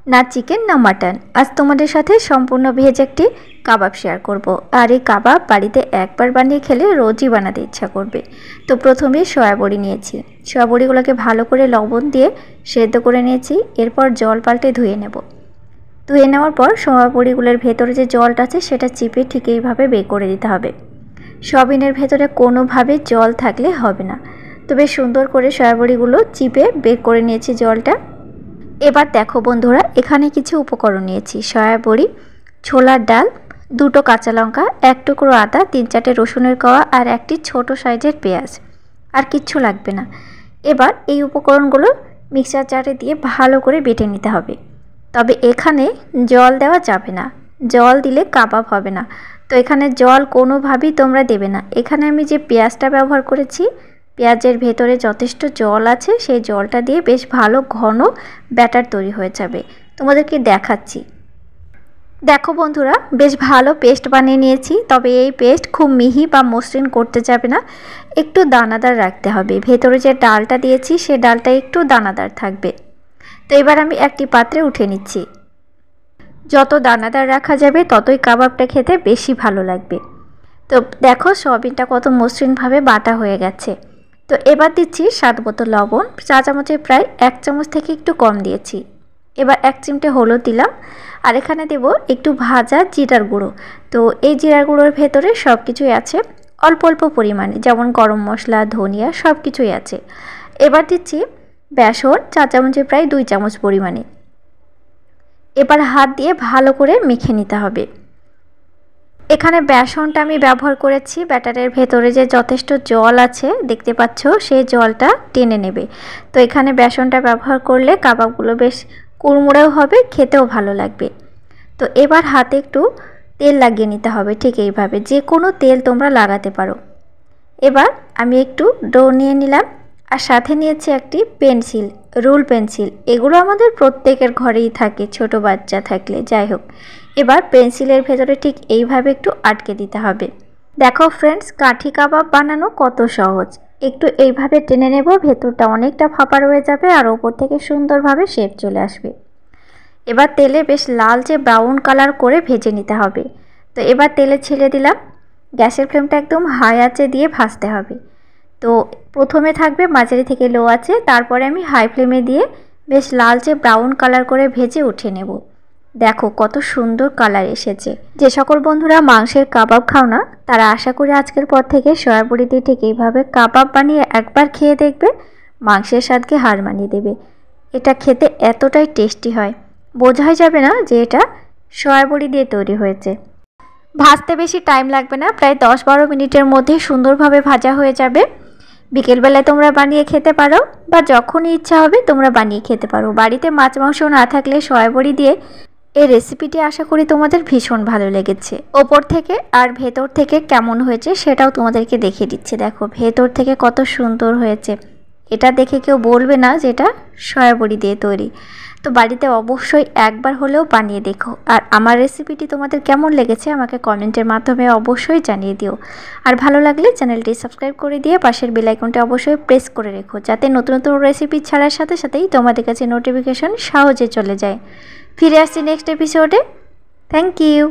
না চিকেন না মাটন। আজ তোমাদের সাথে সম্পূর্ণ ভেজ একটি কাবাব শেয়ার করব। আর এই কাবাব বাড়িতে একবার বানিয়ে খেলে রোজই বানাতে ইচ্ছা করবে। তো প্রথমে সয়াবড়ি নিয়েছি, সয়াবড়িগুলোকে ভালো করে লবণ দিয়ে সেদ্ধ করে নিয়েছি। এরপর জল পাল্টে ধুয়ে নেব। ধুয়ে নেওয়ার পর সয়াবড়িগুলোর ভেতরে যে জলটা আছে সেটা চিপে ঠিক এইভাবে বের করে দিতে হবে। সয়াবিনের ভেতরে কোনোভাবে জল থাকলে হবে না। তো বেশ সুন্দর করে সয়াবড়িগুলো চিপে বের করে নিয়েছি জলটা। এবার দেখো বন্ধুরা, এখানে কিছু উপকরণ নিয়েছি। সয়াবড়ি, ছোলার ডাল, দুটো কাঁচা লঙ্কা, এক টুকরো আদা, 3-4টে রসুনের কোয়া আর একটি ছোট সাইজের পেঁয়াজ। আর কিচ্ছু লাগবে না। এবার এই উপকরণগুলো মিক্সার জারে দিয়ে ভালো করে বেটে নিতে হবে। তবে এখানে জল দেওয়া যাবে না, জল দিলে কাবাব হবে না। তো এখানে জল কোনোভাবেই তোমরা দেবে না। এখানে আমি যে পেঁয়াজটা ব্যবহার করেছি, পেঁয়াজের ভেতরে যথেষ্ট জল আছে, সেই জলটা দিয়ে বেশ ভালো ঘন ব্যাটার তৈরি হয়ে যাবে। তোমাদেরকে দেখাচ্ছি। দেখো বন্ধুরা, বেশ ভালো পেস্ট বানিয়ে নিয়েছি। তবে এই পেস্ট খুব মিহি বা মসৃণ করতে যাবে না, একটু দানাদার রাখতে হবে। ভেতরে যে ডালটা দিয়েছি সে ডালটা একটু দানাদার থাকবে। তো এবার আমি একটি পাত্রে উঠে নিচ্ছি। যত দানাদার রাখা যাবে ততই কাবাবটা খেতে বেশি ভালো লাগবে। তো দেখো সয়াবিনটা কত মসৃণভাবে বাটা হয়ে গেছে। তো এবার দিচ্ছি স্বাদ মতো লবণ, চা চামচে প্রায় 1 চামচ থেকে একটু কম দিয়েছি। এবার 1 চিমটে হলুদ দিলাম। আর এখানে দেব একটু ভাজা জিরার গুঁড়ো। তো এই জিরার গুঁড়োর ভেতরে সব কিছুই আছে, অল্প অল্প পরিমাণে, যেমন গরম মশলা, ধনিয়া সব কিছুই আছে। এবার দিচ্ছি বেসন, চা চামচে প্রায় 2 চামচ পরিমাণে। এবার হাত দিয়ে ভালো করে মেখে নিতে হবে। এখানে বেসনটা আমি ব্যবহার করেছি, ব্যাটারের ভেতরে যে যথেষ্ট জল আছে দেখতে পাচ্ছ, সেই জলটা টেনে নেবে। তো এখানে বেসনটা ব্যবহার করলে কাবাবগুলো বেশ কুড়মুড়েও হবে, খেতেও ভালো লাগবে। তো এবার হাতে একটু তেল লাগিয়ে নিতে হবে, ঠিক এইভাবে, যে কোনো তেল তোমরা লাগাতে পারো। এবার আমি একটু ডো নিয়ে নিলাম, আর সাথে নিয়েছি একটি পেন্সিল, রুল পেন্সিল। এগুলো আমাদের প্রত্যেকের ঘরেই থাকে, ছোট বাচ্চা থাকলে। যাই হোক, এবার পেন্সিলের ভেতরে ঠিক এইভাবে একটু আটকে দিতে হবে। দেখো ফ্রেন্ডস, কাঠি কাবাব বানানো কত সহজ। একটু এইভাবে টেনে নেব, ভেতরটা অনেকটা ফাঁপা রয়ে যাবে আর ওপর থেকে সুন্দরভাবে শেপ চলে আসবে। এবার তেলে বেশ লালচে ব্রাউন কালার করে ভেজে নিতে হবে। তো এবার তেলে ছেড়ে দিলাম। গ্যাসের ফ্লেমটা একদম হাই আঁচে দিয়ে ভাজতে হবে। তো প্রথমে থাকবে মাঝারি থেকে লো আছে, তারপরে আমি হাই ফ্লেমে দিয়ে বেশ লালচে ব্রাউন কালার করে ভেজে উঠে নেব। দেখো কত সুন্দর কালার এসেছে। যে সকল বন্ধুরা মাংসের কাবাব খাও না, তারা আশা করি আজকের পর থেকে সয়াবড়ি দিয়ে ঠিক এইভাবে কাবাব বানিয়ে একবার খেয়ে দেখবে, মাংসের স্বাদকে হার মানিয়ে দেবে। এটা খেতে এতটাই টেস্টি হয়, বোঝাই যাবে না যে এটা সয়াবড়ি দিয়ে তৈরি হয়েছে। ভাজতে বেশি টাইম লাগবে না, প্রায় 10-12 মিনিটের মধ্যে সুন্দরভাবে ভাজা হয়ে যাবে। বিকেলবেলায় তোমরা বানিয়ে খেতে পারো, বা যখনই ইচ্ছা হবে তোমরা বানিয়ে খেতে পারো। বাড়িতে মাছ মাংস না থাকলে সয়াবড়ি দিয়ে এই রেসিপিটি আশা করি তোমাদের ভীষণ ভালো লেগেছে। ওপর থেকে আর ভেতর থেকে কেমন হয়েছে সেটাও তোমাদেরকে দেখিয়ে দিচ্ছি। দেখো ভেতর থেকে কত সুন্দর হয়েছে। এটা দেখে কেউ বলবে না যে এটা সয়াবড়ি দিয়ে তৈরি। তো বাড়িতে অবশ্যই একবার হলেও বানিয়ে দেখো। আর আমার রেসিপিটি তোমাদের কেমন লেগেছে আমাকে কমেন্টের মাধ্যমে অবশ্যই জানিয়ে দিও। আর ভালো লাগলে চ্যানেলটি সাবস্ক্রাইব করে দিয়ে পাশের বেল আইকনটি অবশ্যই প্রেস করে রেখো, যাতে নতুন নতুন রেসিপি ছাড়ার সাথে সাথেই তোমাদের কাছে নোটিফিকেশন সহজে চলে যায়। ফিরে আসছি নেক্সট এপিসোডে। Thank you.